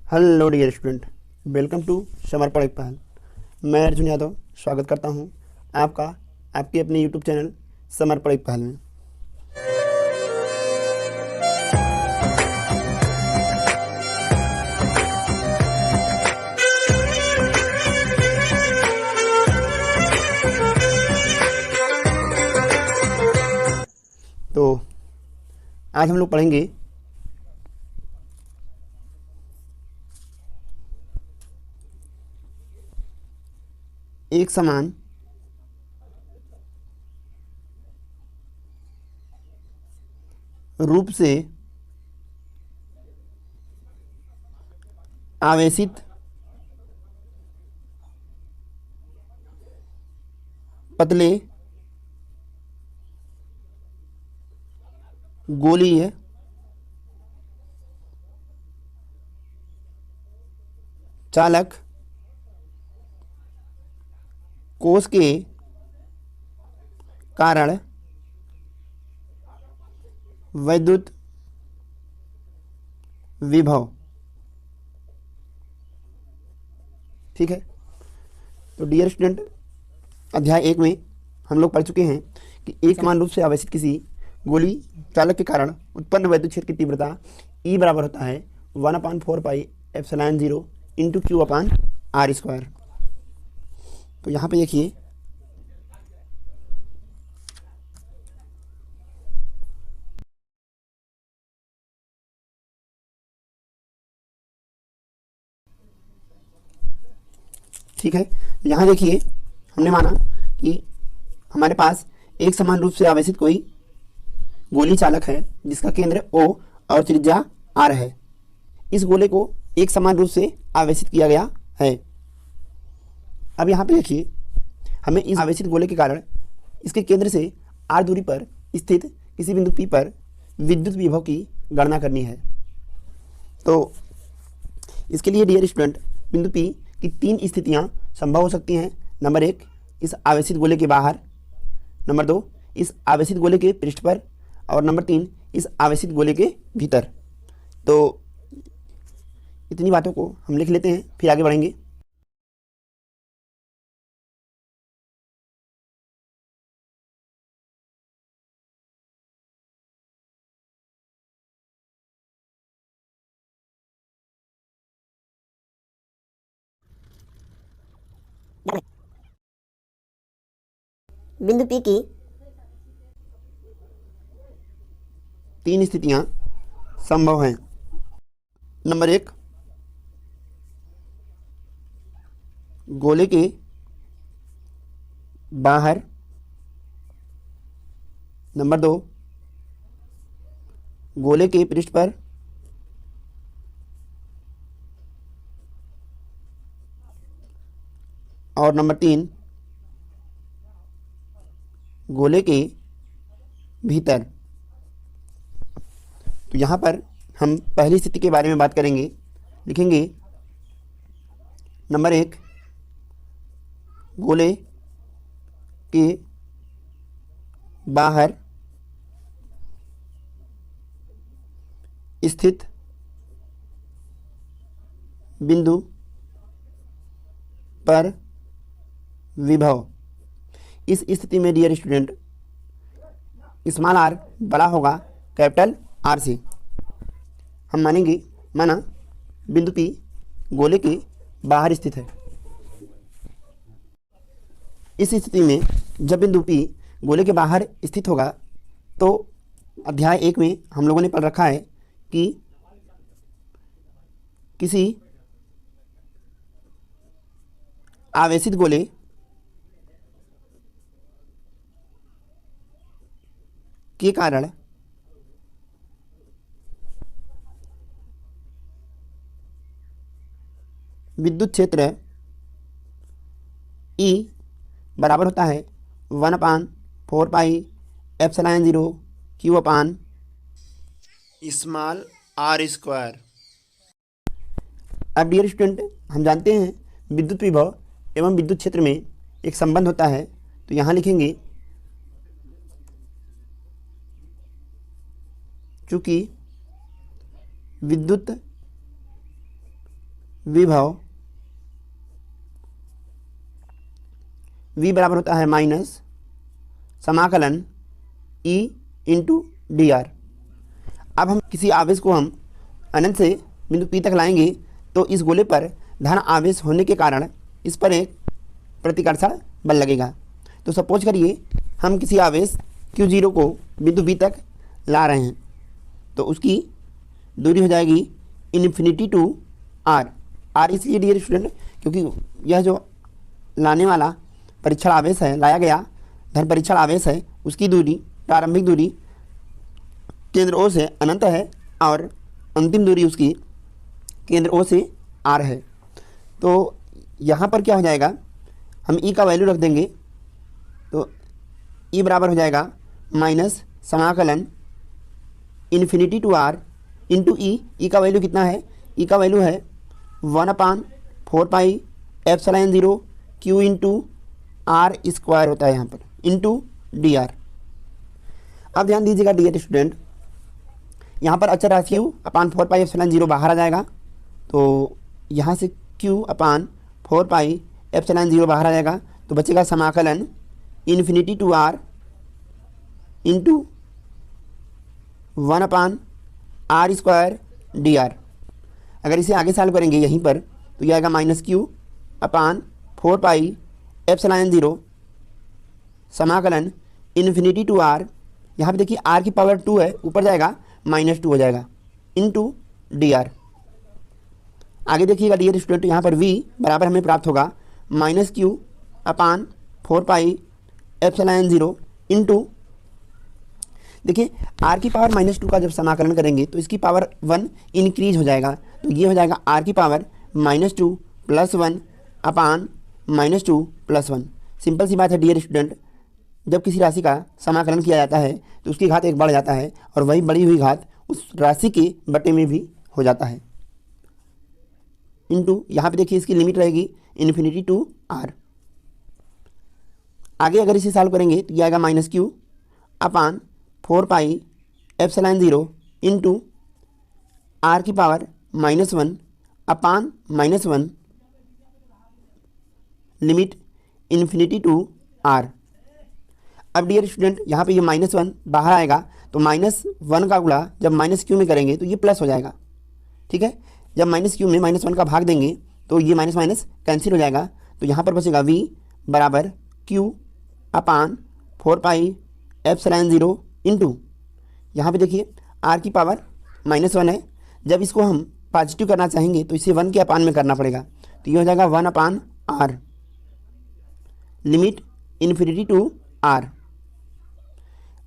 Hello dear student, welcome to summer पढ़ाई पहल। मैं अर्जुन यादव स्वागत करता हूं आपका आपके अपने यूट्यूब चैनल समर पढ़ाई पहल में। तो आज हम लोग पढ़ेंगे एक समान रूप से आवेशित पतले गोलीय चालक कोश के कारण विद्युत विभव। ठीक है, तो डियर स्टूडेंट, अध्याय 1 में हम लोग पढ़ चुके हैं कि एक समान रूप से आवेशित किसी गोली चालक के कारण उत्पन्न वैद्युत क्षेत्र की तीव्रता E बराबर होता है 1/4πε0 इंटू Q/r²। तो यहाँ पे देखिए, ठीक है, यहाँ देखिए हमने माना कि हमारे पास एक समान रूप से आवेशित कोई गोली चालक है जिसका केंद्र O और त्रिज्या R है। इस गोले को एक समान रूप से आवेशित किया गया है। अब यहाँ पे देखिए, हमें इस आवेशित गोले के कारण इसके केंद्र से R दूरी पर स्थित किसी बिंदु P पर विद्युत विभव की गणना करनी है। तो इसके लिए डियर स्टूडेंट, बिंदु P की 3 स्थितियां संभव हो सकती हैं। नंबर 1, इस आवेशित गोले के बाहर। नंबर 2, इस आवेशित गोले के पृष्ठ पर। और नंबर 3, इस आवेशित गोले के भीतर। तो इतनी बातों को हम लिख लेते हैं, फिर आगे बढ़ेंगे। बिंदु P की 3 स्थितियां संभव हैं। नंबर 1, गोले के बाहर। नंबर 2, गोले के पृष्ठ पर। और नंबर 3, गोले के भीतर। तो यहाँ पर हम पहली स्थिति के बारे में बात करेंगे। लिखेंगे नंबर 1, गोले के बाहर स्थित बिंदु पर विभव। इस स्थिति में डियर स्टूडेंट, स्मॉल r बड़ा होगा कैपिटल R से। हम माना बिंदु P गोले के बाहर स्थित है। इस स्थिति में जब बिंदु P गोले के बाहर स्थित होगा तो अध्याय 1 में हम लोगों ने पढ़ रखा है कि किसी आवेशित गोले के कारण विद्युत क्षेत्र E बराबर होता है 1/4πε0 Q/r²। अब डियर स्टूडेंट, हम जानते हैं विद्युत विभव एवं विद्युत क्षेत्र में एक संबंध होता है। तो यहाँ लिखेंगे, चूंकि विद्युत विभव v बराबर होता है माइनस समाकलन e इंटू डी आर। अब हम किसी आवेश को हम अनंत से बिंदु P तक लाएंगे तो इस गोले पर धन आवेश होने के कारण इस पर एक प्रतिकर्षण बल लगेगा। तो सपोज करिए हम किसी आवेश Q0 को बिंदु B तक ला रहे हैं तो उसकी दूरी हो जाएगी इन्फिनिटी टू आर। आर इसलिए डियर स्टूडेंट क्योंकि यह जो लाने वाला परीक्षण आवेश है, लाया गया धन परीक्षण आवेश है, उसकी दूरी प्रारंभिक दूरी केंद्र O से अनंत है और अंतिम दूरी उसकी केंद्र O से R है। तो यहाँ पर क्या हो जाएगा, हम E का वैल्यू रख देंगे तो E बराबर हो जाएगा माइनस समाकलन infinity to R into E का वैल्यू कितना है, E का वैल्यू है 1/4πε0 Q इंटू R स्क्वायर होता है यहाँ पर इंटू डी आर। अब ध्यान दीजिएगा डियर स्टूडेंट, यहाँ पर अचर राशि Q/4πε0 बाहर आ जाएगा तो यहाँ से Q/4πε0 बाहर आ जाएगा तो बचेगा समाकलन infinity to R into 1/r square d r. अगर इसे आगे सॉल्व करेंगे यहीं पर तो यह आएगा माइनस Q/4πε0 समाकलन इन्फिनिटी टू R, यहाँ पे देखिए R की पावर 2 है, ऊपर जाएगा -2 हो जाएगा इंटू डी आर। आगे देखिएगा डियर स्टूडेंट, यहाँ पर V बराबर हमें प्राप्त होगा -Q/4πε0 इंटू, देखिए R की पावर -2 का जब समाकलन करेंगे तो इसकी पावर 1 इंक्रीज हो जाएगा तो ये हो जाएगा R की पावर -2 + 1/-2 + 1। सिंपल सी बात है डियर स्टूडेंट, जब किसी राशि का समाकलन किया जाता है तो उसकी घात 1 बढ़ जाता है और वही बढ़ी हुई घात उस राशि के बटे में भी हो जाता है इंटू, यहाँ पे देखिए इसकी लिमिट रहेगी इन्फिनिटी टू R। आगे अगर इसे सॉल्व करेंगे तो यह आएगा -Q/4πε0 इंटू R की power -1/-1 limit infinity to R। अब डियर स्टूडेंट यहाँ पे ये -1 बाहर आएगा तो -1 का गुणा जब -Q में करेंगे तो ये प्लस हो जाएगा, ठीक है। जब -Q में -1 का भाग देंगे तो ये माइनस कैंसिल हो जाएगा तो यहाँ पर बचेगा V बराबर Q/4πε0 इंटू, यहाँ पे देखिए R की पावर -1 है, जब इसको हम पॉजिटिव करना चाहेंगे तो इसे 1 के अपान में करना पड़ेगा तो ये हो जाएगा 1/r limit infinity to R।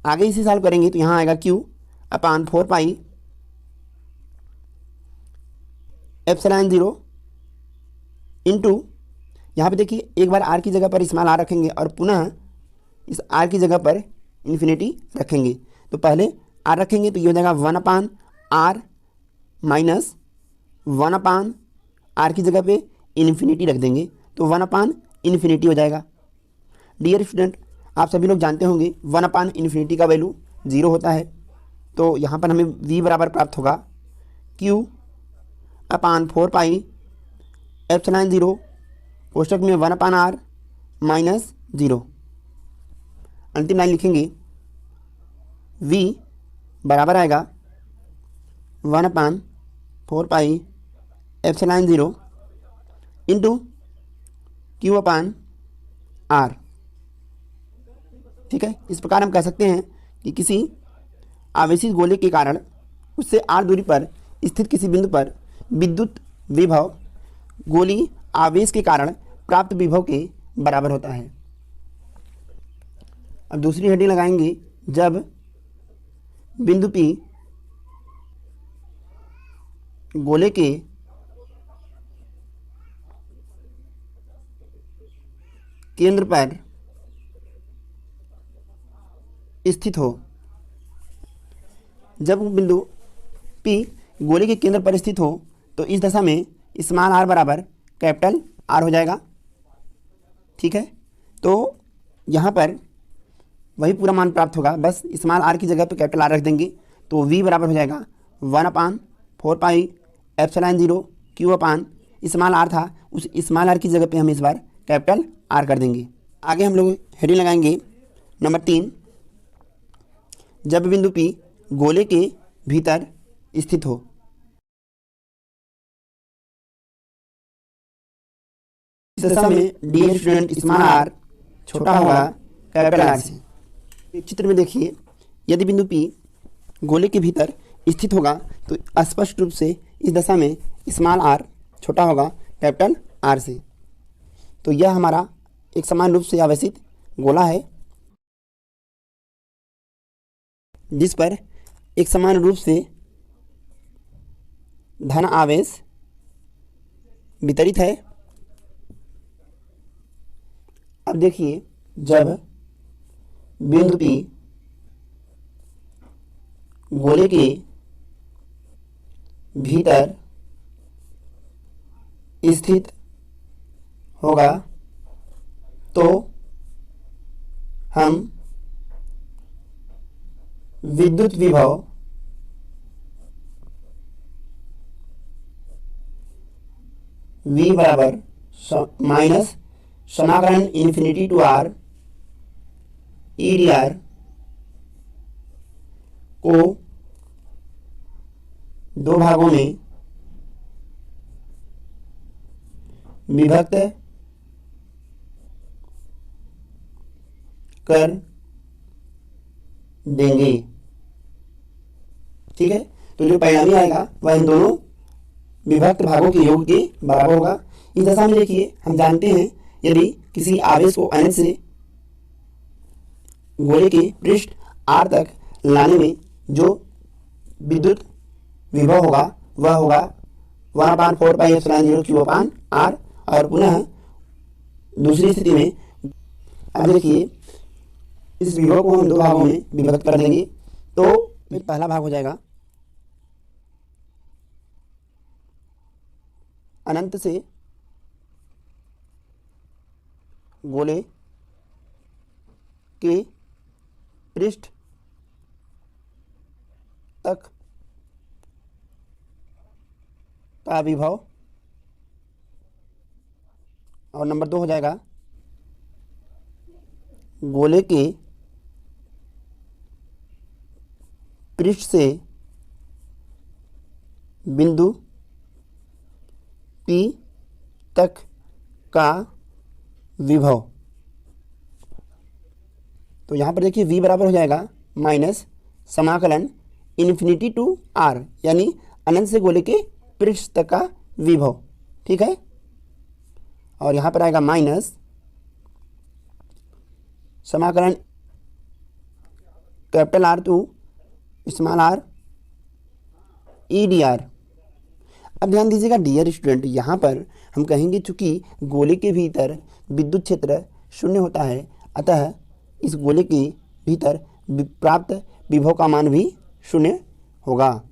आगे इसे सॉल्व करेंगे तो यहाँ आएगा Q/4πε0 इंटू, यहाँ पे देखिए एक बार R की जगह पर स्मॉल r रखेंगे और पुनः इस R की जगह पर इन्फिनिटी रखेंगे तो पहले R रखेंगे तो ये हो जाएगा 1/r माइनस 1/r की जगह पे इन्फिनिटी रख देंगे तो 1/∞ हो जाएगा। डियर स्टूडेंट, आप सभी लोग जानते होंगे 1/∞ का वैल्यू 0 होता है तो यहाँ पर हमें V बराबर प्राप्त होगा Q/4πε0 कोष्टक में 1/r माइनस 0। अंतिम लाइन लिखेंगे V बराबर आएगा 1/4πε0 इंटू Q/r। ठीक है, इस प्रकार हम कह सकते हैं कि किसी आवेशित गोले के कारण उससे r दूरी पर स्थित किसी बिंदु पर विद्युत विभव गोलीय आवेश के कारण प्राप्त विभव के बराबर होता है। अब दूसरी हेडिंग लगाएंगे, जब बिंदु P गोले के केंद्र पर स्थित हो। जब बिंदु P गोले के केंद्र पर स्थित हो तो इस दशा में स्मॉल r बराबर कैपिटल R हो जाएगा, ठीक है। तो यहाँ पर वही पूरा मान प्राप्त होगा, बस स्मॉल r की जगह पे कैपिटल R रख देंगे तो V बराबर हो जाएगा 1/4πε0 Q/r स्मॉल आर था, उस स्मॉल आर की जगह पे हम इस बार कैपिटल आर कर देंगे। आगे हम लोग हेडिंग लगाएंगे नंबर 3, जब बिंदु P गोले के भीतर स्थित हो। इस दशा में डियर स्टूडेंट स्मॉल आर छोटा होगा कैपिटल आर से। चित्र में देखिए, यदि बिंदु P गोले के भीतर स्थित होगा तो स्पष्ट रूप से इस दशा में स्मॉल आर छोटा होगा कैपिटल आर से। तो यह हमारा एक समान रूप से आवेशित गोला है जिस पर एक समान रूप से धन आवेश वितरित है। अब देखिए, जब बिंदु P गोले के भीतर स्थित होगा तो हम विद्युत विभव V बराबर माइनस समाकलन infinity to R E d r को दो भागों में विभक्त कर देंगे। ठीक है, तो जो परिणामी आएगा वह इन दोनों विभक्त भागों के योग के बराबर होगा। इस दशा में देखिए, हम जानते हैं यदि किसी आवेश को अनंत से गोले के पृष्ठ R तक लाने में जो विद्युत विभव होगा वह होगा 1/4πε0 Q/R। और पुनः दूसरी स्थिति में अब देखिए, इस विभव को हम दो भागों में विभक्त कर देंगे। तो पहला भाग हो जाएगा अनंत से गोले के पृष्ठ तक का विभव, और नंबर 2 हो जाएगा गोले के पृष्ठ से बिंदु P तक का विभव। तो यहाँ पर देखिए, V बराबर हो जाएगा माइनस समाकलन इन्फिनिटी टू R, यानी अनंत से गोले के पृष्ठ तक का विभव। ठीक है, और यहाँ पर आएगा माइनस समाकलन capital R to small r e d r. अब ध्यान दीजिएगा डियर स्टूडेंट, यहाँ पर हम कहेंगे चूंकि गोले के भीतर विद्युत क्षेत्र शून्य होता है, अतः इस गोले के भीतर प्राप्त विभव का मान भी शून्य होगा।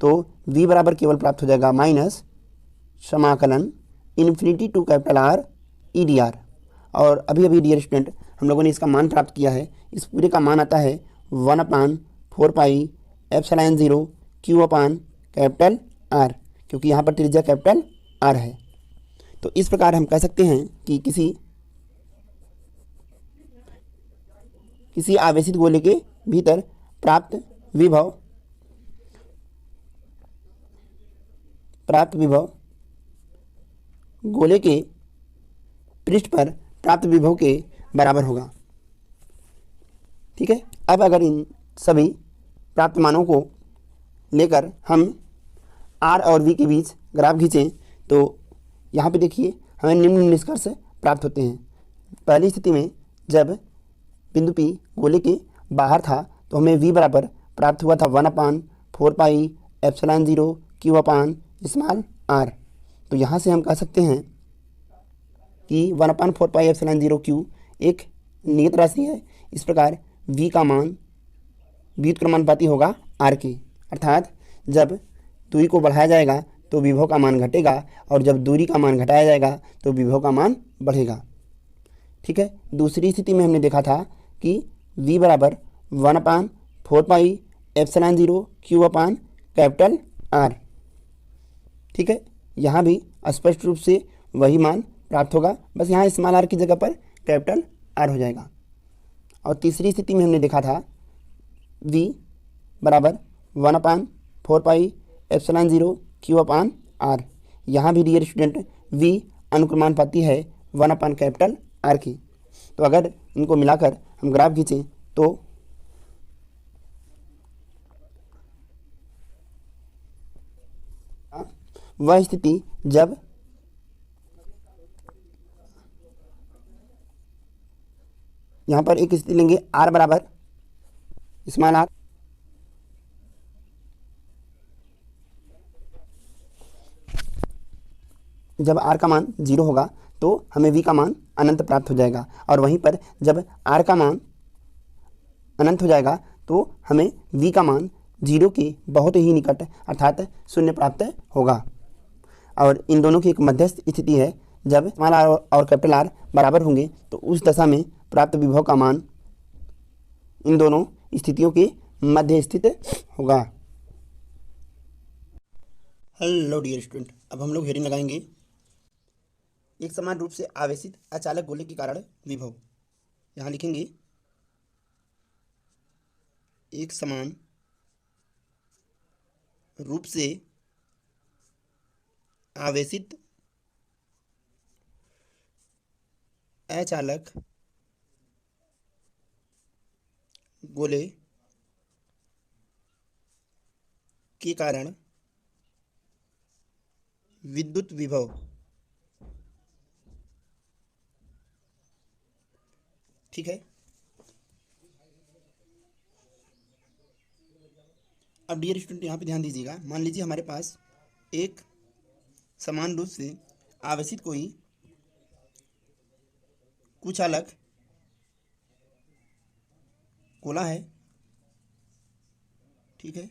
तो V बराबर केवल प्राप्त हो जाएगा माइनस समाकलन infinity to capital R E d r. और अभी अभी डियर स्टूडेंट हम लोगों ने इसका मान प्राप्त किया है। इस पूरे का मान आता है 1/4πε0 Q/कैपिटल R, क्योंकि यहाँ पर त्रिज्या कैपिटल R है। तो इस प्रकार हम कह सकते हैं कि किसी आवेशित गोले के भीतर प्राप्त विभव गोले के पृष्ठ पर प्राप्त विभव के बराबर होगा। ठीक है, अब अगर इन सभी प्राप्त मानों को लेकर हम R और V के बीच ग्राफ खींचें तो यहाँ पे देखिए हमें निम्न निष्कर्ष प्राप्त होते हैं। पहली स्थिति में जब बिंदु P गोले के बाहर था तो हमें V बराबर प्राप्त हुआ था 1/4πε0 Q/r। तो यहाँ से हम कह सकते हैं कि 1/4πε0 Q एक नियत राशि है। इस प्रकार V का मान व्युत्क्रमानुपाती होगा R के, अर्थात जब दूरी को बढ़ाया जाएगा तो विभव का मान घटेगा और जब दूरी का मान घटाया जाएगा तो विभव का मान बढ़ेगा। ठीक है, दूसरी स्थिति में हमने देखा था कि V बराबर 1/4πε0 Q/R। ठीक है, यहाँ भी स्पष्ट रूप से वही मान प्राप्त होगा, बस यहाँ स्मॉल आर की जगह पर कैपिटल आर हो जाएगा। और तीसरी स्थिति में हमने देखा था v बराबर 1/4 एप्सिलॉन 0 क्यू अपान आर। यहाँ भी डियर स्टूडेंट v अनुक्रमानुपाती है 1/R की। तो अगर इनको मिलाकर हम ग्राफ खींचें तो वह स्थिति जब यहाँ पर एक स्थिति लेंगे r बराबर स्मॉल आर, जब r का मान 0 होगा तो हमें v का मान अनंत प्राप्त हो जाएगा, और वहीं पर जब r का मान अनंत हो जाएगा तो हमें v का मान 0 के बहुत ही निकट अर्थात 0 प्राप्त होगा। और इन दोनों की एक मध्यस्थ स्थिति है, जब स्मॉल आर और कैपिटल आर बराबर होंगे तो उस दशा में प्राप्त विभव का मान इन दोनों स्थितियों के मध्य स्थित होगा। हेलो डियर स्टूडेंट, अब हम लोग हेडिंग लगाएंगे एक समान रूप से आवेशित अचालक गोले के कारण विभव। यहाँ लिखेंगे एक समान रूप से आवेशित अचालक गोले के कारण विद्युत विभव। ठीक है, अब डियर स्टूडेंट यहाँ पे ध्यान दीजिएगा। मान लीजिए हमारे पास एक समान रूप से आवेशित कोई कुचालक गोला है। ठीक है,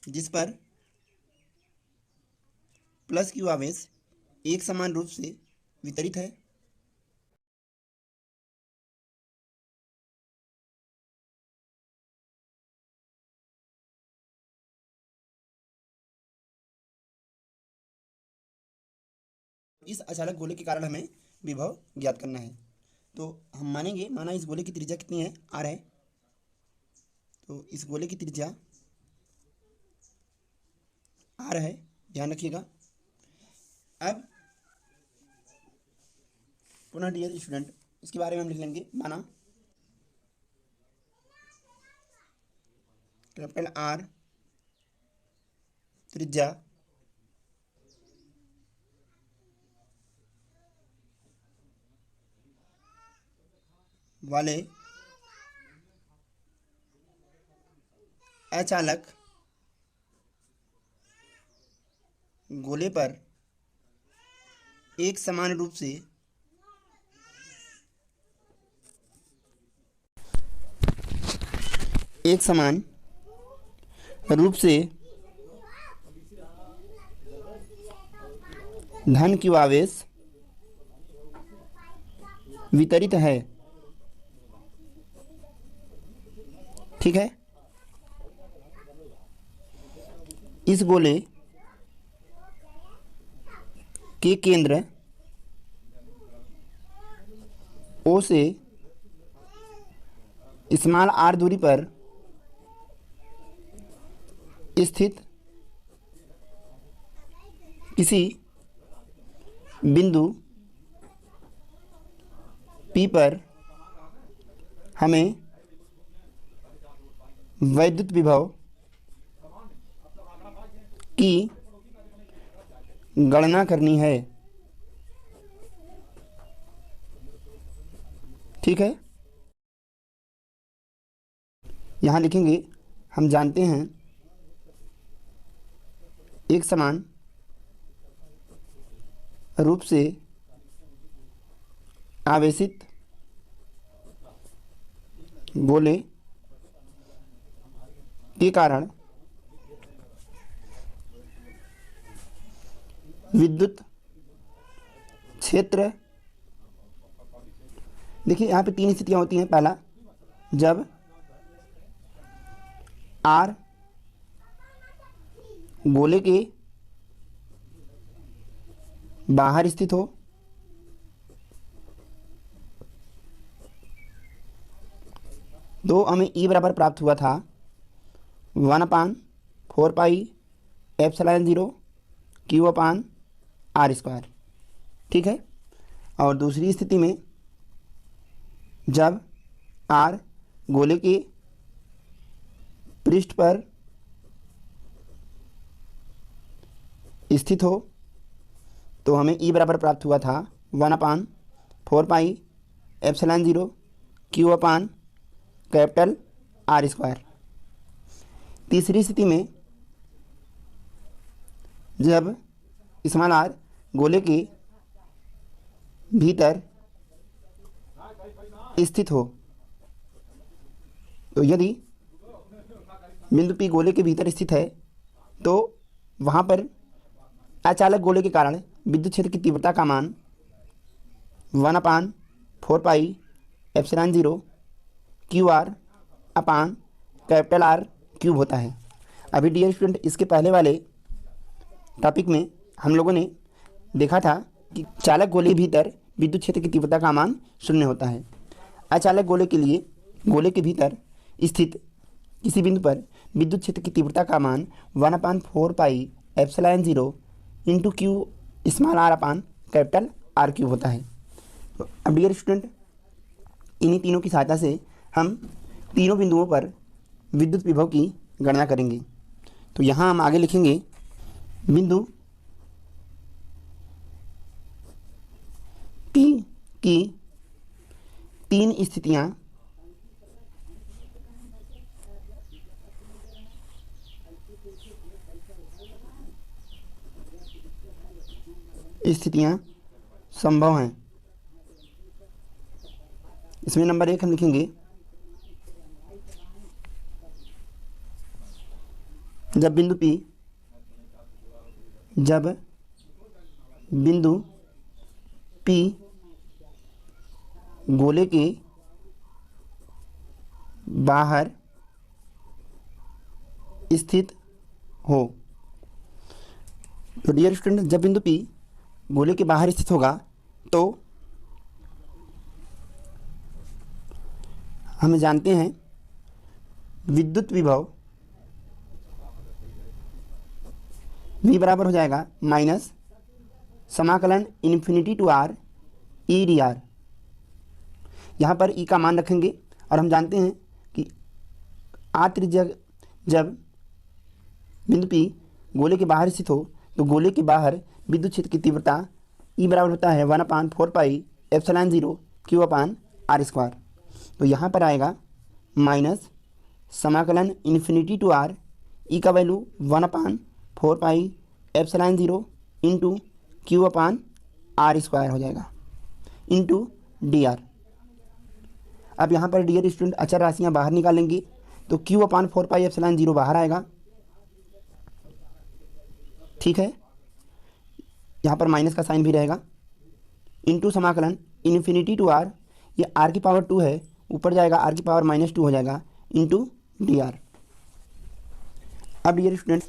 जिस पर प्लस क्यू आवेश एक समान रूप से वितरित है। इस अचालक गोले के कारण हमें विभव ज्ञात करना है। तो हम माना इस गोले की त्रिज्या कितनी है, r है। तो इस गोले की त्रिज्या r है, ध्यान रखिएगा। अब पुनः डियर स्टूडेंट इसके बारे में हम लिख लेंगे, माना कैपिटल R त्रिज्या वाले अचालक गोले पर एक समान रूप से धन क्यू आवेश वितरित है। ठीक है, इस गोले के केंद्र O से स्मॉल r दूरी पर स्थित किसी बिंदु P पर हमें वैद्युत विभव की गणना करनी है। ठीक है, यहाँ लिखेंगे हम जानते हैं एक समान रूप से आवेशित गोले के कारण विद्युत क्षेत्र। देखिए यहाँ पे तीन स्थितियां होती हैं। पहला, जब R गोले के बाहर स्थित हो तो हमें ई बराबर प्राप्त हुआ था 1/4πε0 Q/r²। ठीक है। और दूसरी स्थिति में जब r गोले के पृष्ठ पर स्थित हो तो हमें ई बराबर प्राप्त हुआ था 1/4πε0 Q/R²। तीसरी स्थिति में जब r गोले के भीतर स्थित हो तो यदि बिंदु P गोले के भीतर स्थित है तो वहाँ पर अचालक गोले के कारण विद्युत क्षेत्र की तीव्रता का मान 1/4πε0 QR/R³ होता है। अभी डियर स्टूडेंट, इसके पहले वाले टॉपिक में हम लोगों ने देखा था कि चालक गोले के भीतर विद्युत क्षेत्र की तीव्रता का मान 0 होता है। अचालक गोले के लिए गोले के भीतर स्थित किसी बिंदु पर विद्युत क्षेत्र की तीव्रता का मान 1/4πε0 इंटू Q/R³ होता है। तो अब डियर स्टूडेंट, इन्हीं तीनों की सहायता से हम तीनों बिंदुओं पर विद्युत विभव की गणना करेंगे। तो यहाँ हम आगे लिखेंगे बिंदु P की 3 स्थितियाँ संभव हैं। इसमें नंबर 1 हम लिखेंगे जब बिंदु P गोले के बाहर स्थित हो। तो डियर स्टूडेंट, जब बिंदु P गोले के बाहर स्थित होगा तो हम जानते हैं विद्युत विभव V बराबर हो जाएगा माइनस समाकलन infinity to R e dr। यहाँ पर E का मान रखेंगे और हम जानते हैं कि R त्रिज्या जब बिंदु P गोले के बाहर स्थित हो तो गोले के बाहर विद्युत क्षेत्र की तीव्रता E बराबर होता है 1/4πε0 Q/R²। तो यहाँ पर आएगा माइनस समाकलन इन्फिनिटी टू R, E का वैल्यू 1/4πε0 इंटू Q/R² हो जाएगा इंटू dr। अब यहाँ पर डियर स्टूडेंट अचर राशियाँ बाहर निकालेंगे तो Q/4πε0 बाहर आएगा। ठीक है, यहाँ पर माइनस का साइन भी रहेगा इंटू समाकलन इन्फिनिटी टू R, ये R⁻² है, ऊपर जाएगा R⁻−2 हो जाएगा इंटू dr। अब डियर स्टूडेंट,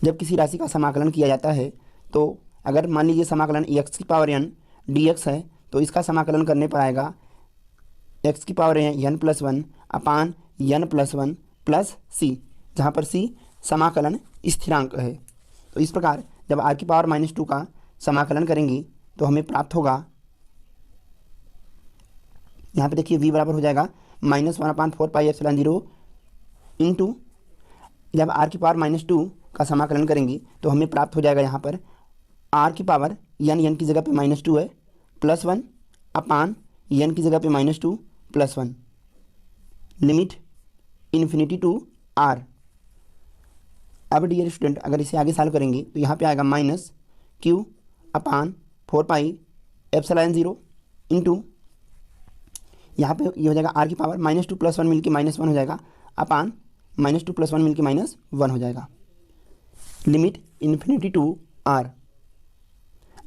जब किसी राशि का समाकलन किया जाता है तो अगर मान लीजिए समाकलन x⁻n dx है तो इसका समाकलन करने पर आएगा x⁻n+1 अपान n+1 प्लस c, जहाँ पर c समाकलन स्थिरांक है। तो इस प्रकार जब r⁻−2 का समाकलन करेंगे तो हमें प्राप्त होगा, यहाँ पे देखिए v बराबर हो जाएगा -1/4πε0 इंटू जब r⁻2 का समाकलन करेंगे तो हमें प्राप्त हो जाएगा यहाँ पर r⁻n की जगह पे -2 है +1 अपान n की जगह पे -2 +1 लिमिट इन्फिनिटी टू r। अब डियर स्टूडेंट, अगर इसे आगे सॉल्व करेंगे तो यहाँ पे आएगा -Q/4πε0 इंटू यहाँ पे ये हो जाएगा r⁻−2 +1 मिलके -1 हो जाएगा अपान -2 + 1 मिलके -1 हो जाएगा लिमिट इन्फिनिटी टू r।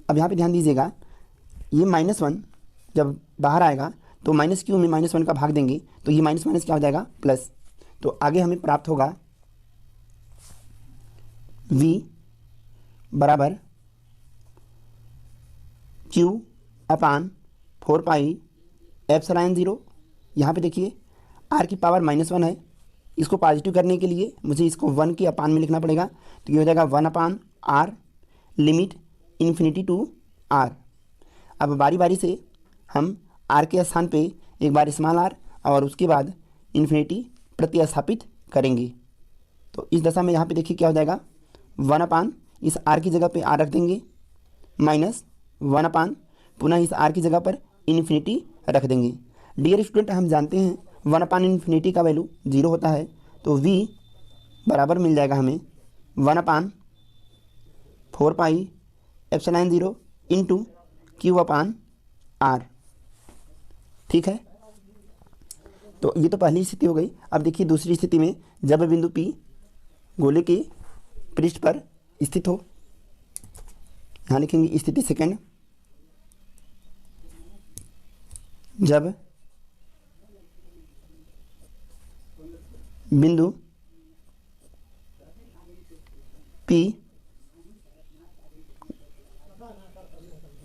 अब यहाँ पे ध्यान दीजिएगा, ये -1 जब बाहर आएगा तो -Q में -1 का भाग देंगे तो ये माइनस क्या हो जाएगा प्लस। तो आगे हमें प्राप्त होगा v बराबर q अपान 4 पाई एप्सिलॉन 0। यहाँ पे देखिए r की पावर -1 है, इसको पॉजिटिव करने के लिए मुझे इसको 1 के अपान में लिखना पड़ेगा, तो ये हो जाएगा 1 upon r limit infinity to r। अब बारी बारी से हम r के स्थान पे एक बार स्मॉल r और उसके बाद इन्फिनिटी प्रतिस्थापित करेंगे। तो इस दशा में यहाँ पे देखिए क्या हो जाएगा, 1 अपान इस r की जगह पे r रख देंगे माइनस 1 अपान पुनः इस r की जगह पर इन्फिनिटी रख देंगे। डियर स्टूडेंट, हम जानते हैं 1 अपान इन्फिनिटी का वैल्यू 0 होता है, तो v बराबर मिल जाएगा हमें 1 upon 4 pi epsilon 0 into q upon r। ठीक है, तो ये तो पहली स्थिति हो गई। अब देखिए दूसरी स्थिति में जब बिंदु P गोले के पृष्ठ पर स्थित हो, यहाँ लिखेंगे स्थिति सेकंड, जब बिंदु P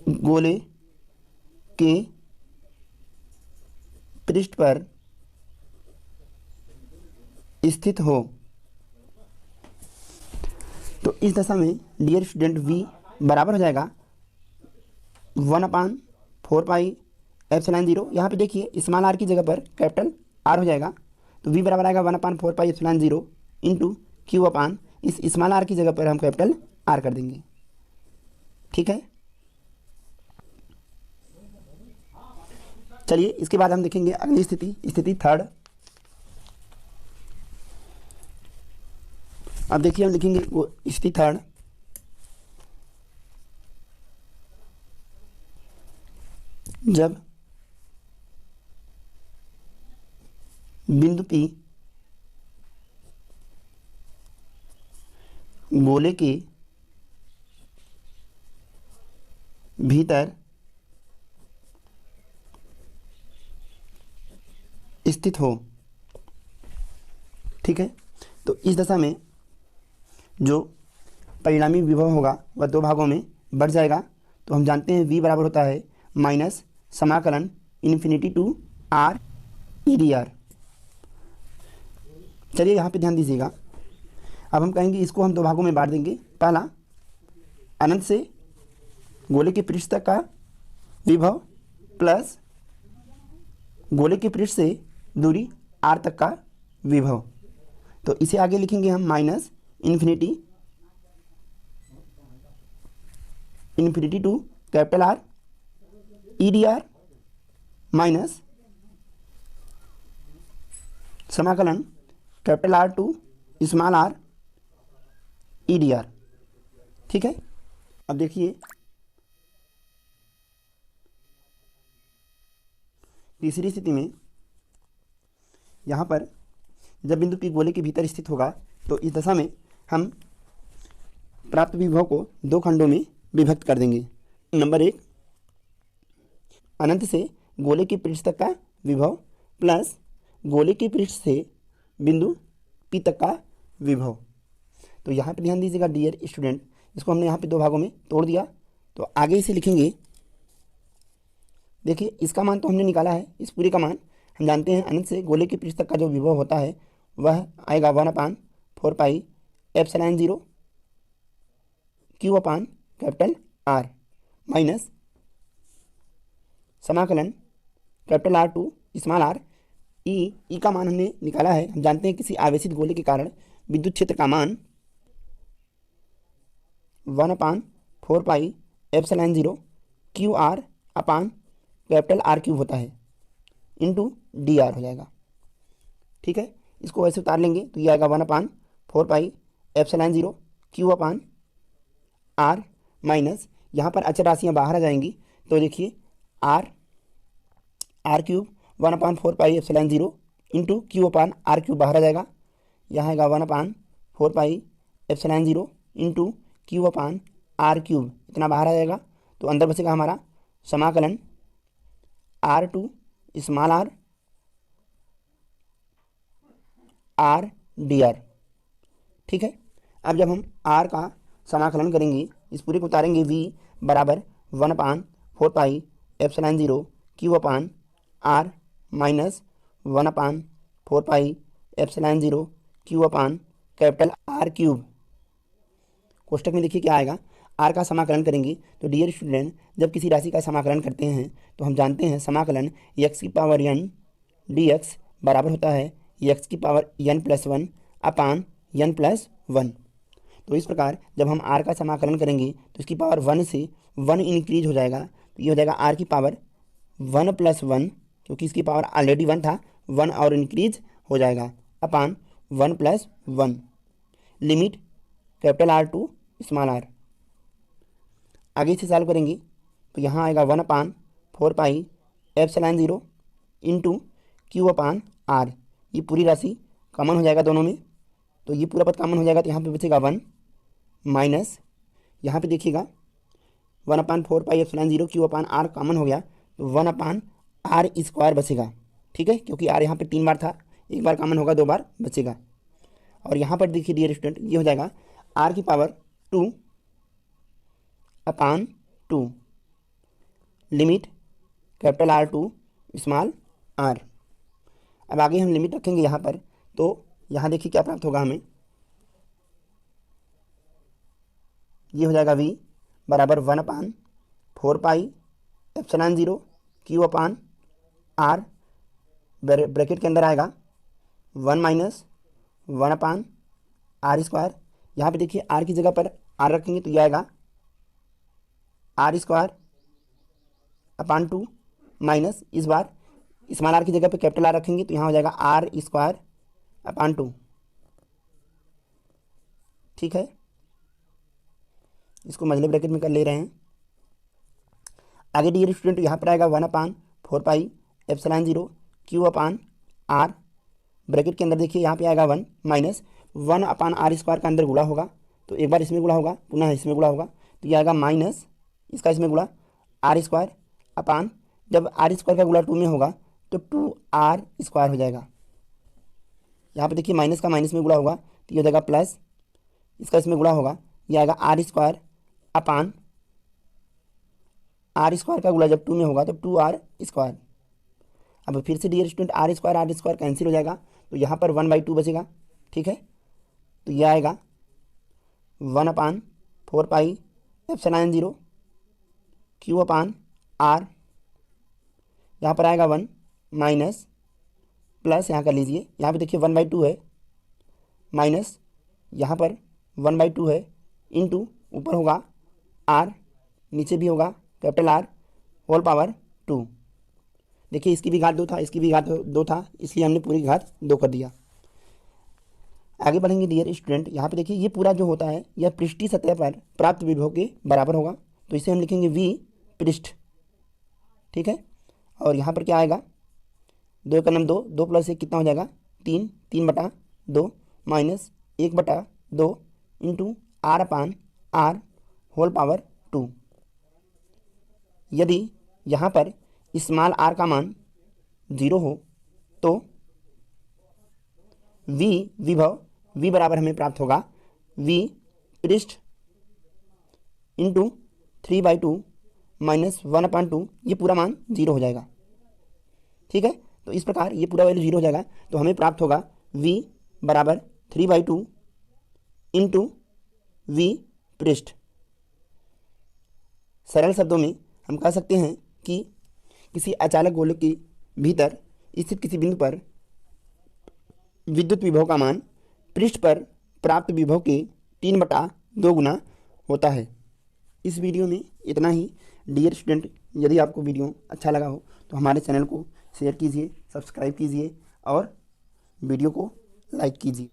गोले के पृष्ठ पर स्थित हो, तो इस दशा में डियर स्टूडेंट v बराबर हो जाएगा 1 अपान 4 पाई एप्सिलॉन 0। यहाँ पे देखिए स्मॉल r की जगह पर कैपिटल r हो जाएगा, तो v बराबर आएगा 1 upon 4 pi epsilon 0 into q अपान इस स्मॉल r की जगह पर हम कैपिटल r कर देंगे। ठीक है, चलिए इसके बाद हम देखेंगे अगली स्थिति, स्थिति थर्ड। अब देखिए हम लिखेंगे वो स्थिति थर्ड, जब बिंदु P गोले के भीतर स्थित हो। ठीक है, तो इस दशा में जो परिणामी विभव होगा वह दो भागों में बढ़ जाएगा। तो हम जानते हैं v बराबर होता है माइनस समाकलन infinity to r E d r. चलिए यहाँ पे ध्यान दीजिएगा, अब हम कहेंगे इसको हम दो भागों में बांट देंगे। पहला अनंत से गोले के पृष्ठ तक का विभव प्लस गोले के पृष्ठ से दूरी r तक का विभव, तो इसे आगे लिखेंगे हम minus infinity to capital R E d r minus समाकलन capital R to small r E d r. ठीक है, अब देखिए तीसरी स्थिति में यहाँ पर जब बिंदु P गोले के भीतर स्थित होगा, तो इस दशा में हम प्राप्त विभव को दो खंडों में विभक्त कर देंगे। नंबर 1 अनंत से गोले के पृष्ठ तक का विभव प्लस गोले के पृष्ठ से बिंदु P तक का विभव। तो यहाँ पे ध्यान दीजिएगा डियर स्टूडेंट, इसको हमने यहाँ पे दो भागों में तोड़ दिया, तो आगे इसे लिखेंगे। देखिए इसका मान तो हमने निकाला है, इस पूरे का मान हम जानते हैं। अनंत से गोले के पृष्ठ तक का जो विभव होता है वह आएगा 1 upon 4 pi epsilon 0 q upon capital R minus समाकलन capital R to small r e का मान हमने निकाला है। हम जानते हैं किसी आवेशित गोले के कारण विद्युत क्षेत्र का मान 1 upon 4 pi epsilon 0 Q R upon capital R cube होता है इंटू डी आर हो जाएगा। ठीक है, इसको वैसे उतार लेंगे तो ये आएगा 1 upon 4 pi epsilon 0 q upon R minus यहाँ पर अचर राशियाँ बाहर आ जाएंगी, तो देखिए r cube 1 upon 4 pi epsilon 0 into q upon R cube बाहर आ जाएगा। यहाँ आएगा 1 upon 4 pi epsilon 0 into q upon R cube, इतना बाहर आ जाएगा। तो अंदर बचेगा हमारा समाकलन R to small r d r. ठीक है, अब जब हम आर का समाकलन करेंगे, इस पूरे को उतारेंगे, v बराबर 1/4πε0 q upon r minus 1/4πε0 q upon capital R cube. कोष्टक में देखिए क्या आएगा, आर का समाकलन करेंगे। तो डियर स्टूडेंट, जब किसी राशि का समाकलन करते हैं तो हम जानते हैं समाकलन x की पावर n dx बराबर होता है x की पावर n+1 अपान n+1। तो इस प्रकार जब हम r का समाकलन करेंगे तो इसकी पावर 1 से 1 इंक्रीज हो जाएगा, तो ये हो जाएगा r की पावर 1+1, क्योंकि इसकी पावर ऑलरेडी 1 था, 1 और इंक्रीज हो जाएगा upon 1+1। Limit capital R to small r. आगे इसे सॉल्व करेंगे तो यहाँ आएगा 1/4πε0 इंटू क्यू अपान आर। ये पूरी राशि कॉमन हो जाएगा दोनों में, तो ये पूरा पद कॉमन हो जाएगा, तो यहाँ पे बचेगा 1 माइनस, यहाँ पे देखिएगा 1/4πε0 क्यू अपान आर कॉमन हो गया, तो 1/r² बचेगा। ठीक है, क्योंकि आर यहाँ पे 3 बार था, एक बार कॉमन होगा, 2 बार बचेगा। और यहाँ पर देखिए डियर स्टूडेंट, ये हो जाएगा आर की power 2 upon 2 limit capital R to small r. अब आगे हम लिमिट रखेंगे यहाँ पर, तो यहाँ देखिए क्या प्राप्त होगा हमें, ये हो जाएगा v बराबर 1/4πε0 क्यू अपान आर, ब्रैकेट के अंदर आएगा 1 माइनस 1/r²। यहाँ पे देखिए r की जगह पर r रखेंगे तो ये आएगा r² अपान 2 माइनस, इस बार स्मॉल आर की जगह पे कैपिटल आर रखेंगे तो यहाँ हो जाएगा r² अपान 2। ठीक है, इसको मझले ब्रैकेट में कर ले रहे हैं। आगे डियर स्टूडेंट यहाँ पर आएगा 1/4πε0 क्यू अपान आर, ब्रैकेट के अंदर देखिए यहाँ पे आएगा 1 माइनस 1/r² का अंदर गुणा होगा, तो एक बार इसमें गुणा होगा, पुनः इसमें गुणा होगा, तो ये आएगा माइनस इसका इसमें गुणा r² अपान, जब r² का गुणा 2 में होगा तो 2r² हो जाएगा। यहाँ पे देखिए माइनस का माइनस में गुणा होगा, तो ये हो जाएगा प्लस, इसका इसमें गुणा होगा, ये आएगा r² अपान, r² का गुणा जब 2 में होगा तो 2r²। अब फिर से डियर स्टूडेंट r² कैंसिल हो जाएगा, तो यहाँ पर 1/2 बचेगा। ठीक है, तो यह आएगा 1/4πε0 क्यू अपान आर, यहाँ पर आएगा 1 माइनस प्लस, यहाँ कर लीजिए, यहाँ पे देखिए 1/2 है माइनस, यहाँ पर 1/2 है इंटू ऊपर होगा r, नीचे भी होगा कैपिटल R होल पावर 2। देखिए इसकी भी घात 2 था, इसकी भी घात 2 था, इसलिए हमने पूरी घात 2 कर दिया। आगे बढ़ेंगे डियर स्टूडेंट, यहाँ पे देखिए ये पूरा जो होता है यह पृष्ठीय सतह पर प्राप्त विभव के बराबर होगा, तो इसे हम लिखेंगे v पृष्ठ। ठीक है, और यहाँ पर क्या आएगा, 2 का नाम 2, 2 + 1 कितना हो जाएगा 3, 3/2 माइनस 1/2 इंटू r अपान r होल पावर 2। यदि यहाँ पर स्मॉल r का मान 0 हो तो v विभव v बराबर हमें प्राप्त होगा v पृष्ठ इंटू 3/2 माइनस 1/2, ये पूरा मान 0 हो जाएगा। ठीक है, तो इस प्रकार ये पूरा वैल्यू 0 हो जाएगा, तो हमें प्राप्त होगा v बराबर 3/2 इंटू v पृष्ठ। सरल शब्दों में हम कह सकते हैं कि किसी अचालक गोलक के भीतर स्थित किसी बिंदु पर विद्युत विभव का मान पृष्ठ पर प्राप्त विभव के 3/2 गुना होता है। इस वीडियो में इतना ही। डियर स्टूडेंट, यदि आपको वीडियो अच्छा लगा हो तो हमारे चैनल को शेयर कीजिए, सब्सक्राइब कीजिए और वीडियो को लाइक कीजिए।